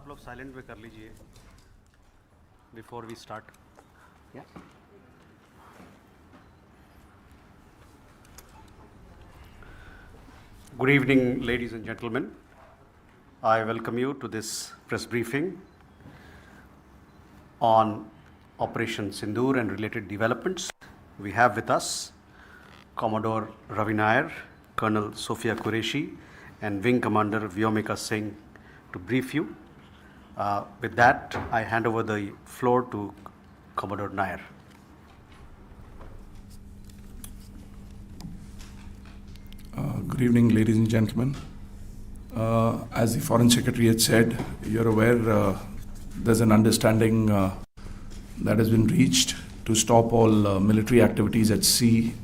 आप लोग साइलेंट पे कर लीजिए before we start. Good evening, ladies and gentlemen. I welcome you to this press briefing on Operation Sindoor and related developments. We have with us Commodore Ravi Nair, Colonel Sophia Qureshi, and Wing Commander Vyomika Singh to brief you. With that, I hand over the floor to Commodore Nair. Good evening, ladies and gentlemen. As the Foreign Secretary had said, you're aware there's an understanding that has been reached to stop all military activities at sea,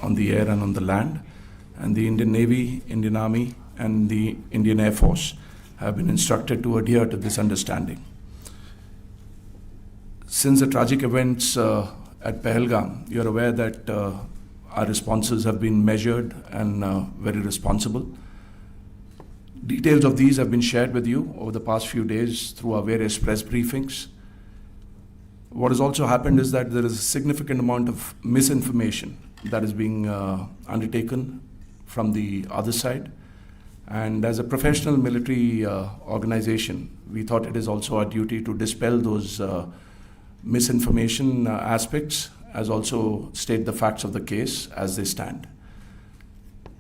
on the air and on the land. And the Indian Navy, Indian Army and the Indian Air Force have been instructed to adhere to this understanding. Since the tragic events at Pahalgam, you're aware that our responses have been measured and very responsible. Details of these have been shared with you over the past few days through our various press briefings. What has also happened is that there is a significant amount of misinformation that is being undertaken from the other side. And as a professional military organization, we thought it is also our duty to dispel those misinformation aspects, as also state the facts of the case as they stand.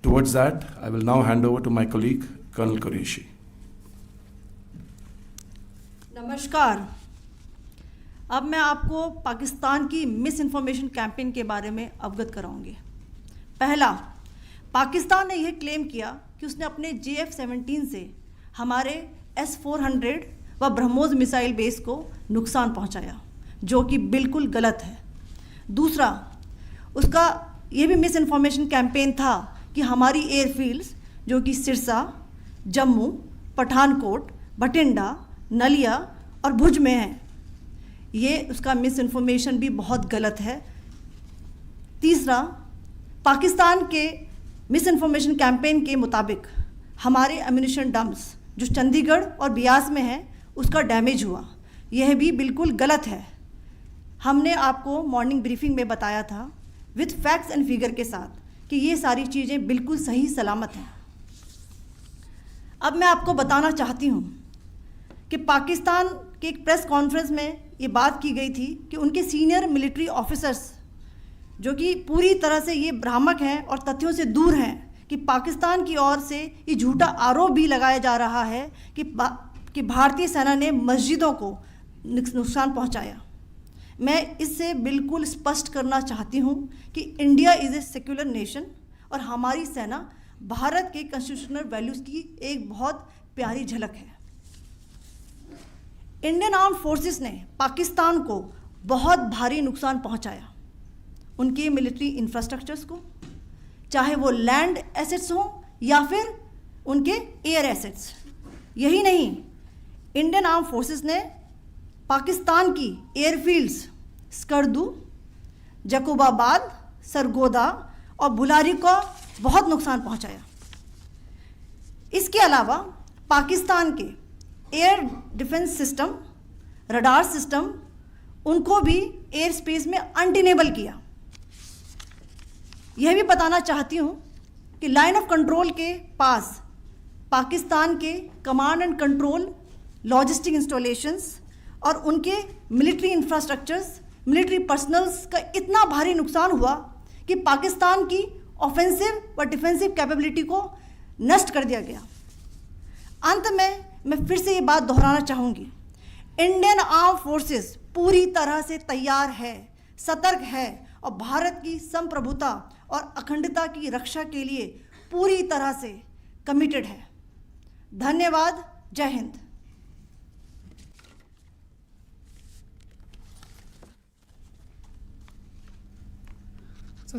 Towards that, I will now hand over to my colleague, Colonel Qureshi. नमस्कार. अब मैं आपको पाकिस्तान की miss information campaign के बारे में अवगत कराऊंगी. पहला, पाकिस्तान ने यह क्लेम किया कि उसने अपने JF-17 से हमारे S-400 व ब्रह्मोस मिसाइल बेस को नुकसान पहुंचाया, जो कि बिल्कुल गलत है. दूसरा, उसका ये भी मिस इन्फॉर्मेशन कैंपेन था कि हमारी एयरफील्ड्स जो कि सिरसा, जम्मू, पठानकोट, बठिंडा, नलिया और भुज में हैं, ये उसका मिस इन्फॉर्मेशन भी बहुत गलत है. तीसरा, पाकिस्तान के मिस इन्फॉर्मेशन कैंपेन के मुताबिक हमारे एम्यूनिशन डम्प्स जो चंडीगढ़ और बियास में हैं उसका डैमेज हुआ, यह भी बिल्कुल गलत है. हमने आपको मॉर्निंग ब्रीफिंग में बताया था विद फैक्ट्स एंड फिगर के साथ कि ये सारी चीज़ें बिल्कुल सही सलामत हैं. अब मैं आपको बताना चाहती हूँ कि पाकिस्तान के एक प्रेस कॉन्फ्रेंस में ये बात की गई थी कि उनके सीनियर मिलिट्री ऑफिसर्स जो कि पूरी तरह से ये भ्रामक हैं और तथ्यों से दूर हैं कि पाकिस्तान की ओर से ये झूठा आरोप भी लगाया जा रहा है कि भारतीय सेना ने मस्जिदों को नुकसान पहुंचाया. मैं इससे बिल्कुल स्पष्ट करना चाहती हूं कि India is a secular nation और हमारी सेना भारत के कॉन्स्टिट्यूशनल वैल्यूज़ की एक बहुत प्यारी झलक है. इंडियन आर्म्ड फोर्सेस ने पाकिस्तान को बहुत भारी नुकसान पहुंचाया, उनके मिलिट्री इंफ्रास्ट्रक्चर्स को, चाहे वो लैंड एसेट्स हों या फिर उनके एयर एसेट्स. यही नहीं, इंडियन आर्म फोर्सेस ने पाकिस्तान की एयरफील्ड्स स्कर्दू, जकोबाबाद, सरगोदा और बुलारी को बहुत नुकसान पहुंचाया. इसके अलावा पाकिस्तान के air defence system, radar system, उनको भी एयर स्पेस में अनटेनेबल किया. यह भी बताना चाहती हूँ कि लाइन ऑफ कंट्रोल के पास पाकिस्तान के command and control logistic installations और उनके मिलिट्री इंफ्रास्ट्रक्चर्स, मिलिट्री पर्सनल्स का इतना भारी नुकसान हुआ कि पाकिस्तान की ऑफेंसिव व डिफेंसिव कैपेबिलिटी को नष्ट कर दिया गया. अंत में मैं फिर से ये बात दोहराना चाहूँगी, इंडियन आर्म फोर्सेस पूरी तरह से तैयार है, सतर्क है और भारत की संप्रभुता और अखंडता की रक्षा के लिए पूरी तरह से कमिटेड है. धन्यवाद. जय Hind. So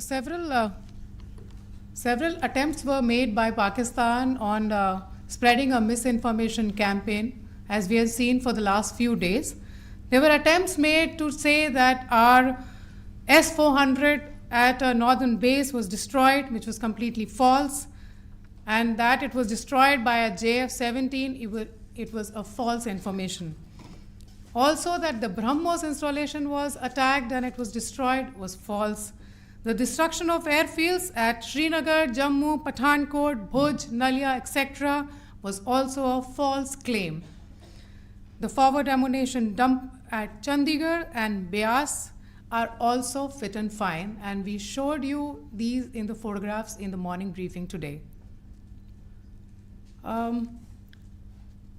several attempts were made by Pakistan on spreading a misinformation campaign, as we have seen for the last few days. There were attempts made to say that our S-400 at a northern base was destroyed, which was completely false, and that it was destroyed by a JF-17. it was a false information. Also, that the BrahMos installation was attacked and it was destroyed was false. The destruction of airfields at Srinagar, Jammu, Pathankot, Bhuj, Nalia, etc. was also a false claim. The forward ammunition dump at Chandigarh and Beas are also fit and fine, and we showed you these in the photographs in the morning briefing today.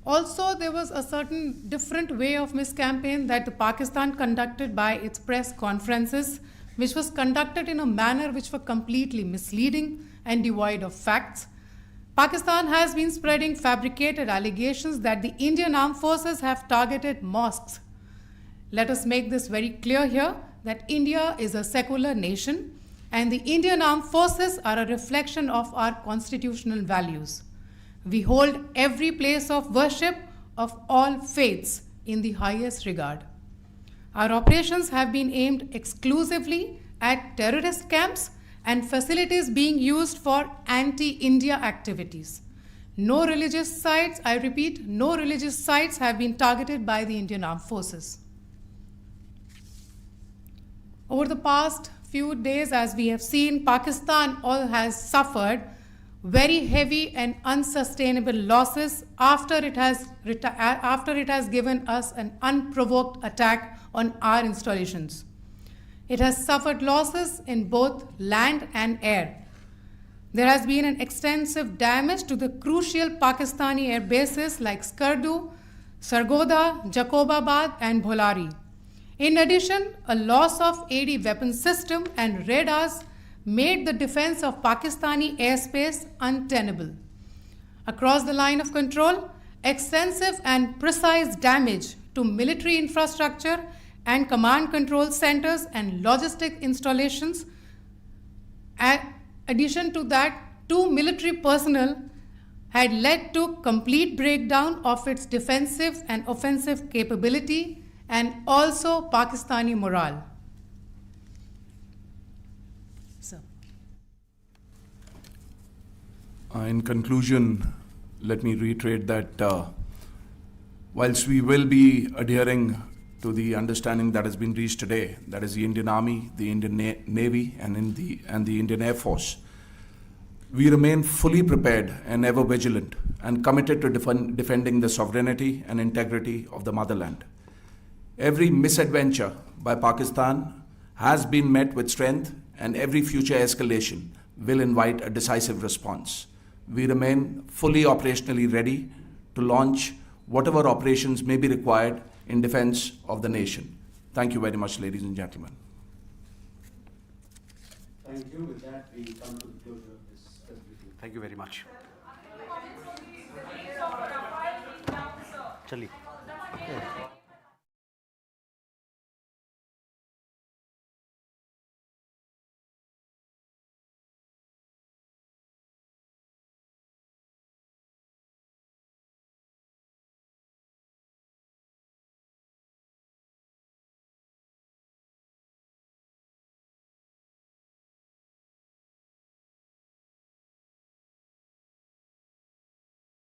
Also, there was a certain different way of miscampaign that the Pakistan conducted by its press conferences, which was conducted in a manner which were completely misleading and devoid of facts. Pakistan has been spreading fabricated allegations that the Indian armed forces have targeted mosques. Let us make this very clear here that India is a secular nation and the Indian armed forces are a reflection of our constitutional values. We hold every place of worship of all faiths in the highest regard. Our operations have been aimed exclusively at terrorist camps and facilities being used for anti-India activities. No religious sites, I repeat, no religious sites have been targeted by the Indian Armed Forces. Over the past few days, as we have seen, Pakistan has suffered very heavy and unsustainable losses after it has given us an unprovoked attack on our installations. It has suffered losses in both land and air. There has been an extensive damage to the crucial Pakistani air bases like Skardu, Sargodha, Jacobabad and Bholari. In addition, a loss of AD weapon system and radars made the defense of Pakistani airspace untenable. Across the line of control, extensive and precise damage to military infrastructure and command control centers and logistic installations. In addition to that, 2 military personnel had led to complete breakdown of its defensive and offensive capability and also Pakistani morale. In conclusion, let me reiterate that whilst we will be adhering to the understanding that has been reached today, that is the Indian Army, the Indian Navy, and the Indian Air Force, we remain fully prepared and ever vigilant and committed to defending the sovereignty and integrity of the motherland. Every misadventure by Pakistan has been met with strength, and every future escalation will invite a decisive response. We remain fully operationally ready to launch whatever operations may be required in defense of the nation. Thank you very much, ladies and gentlemen. Thank you. With that, we come to the closure of this briefing. Thank you very much. Chali.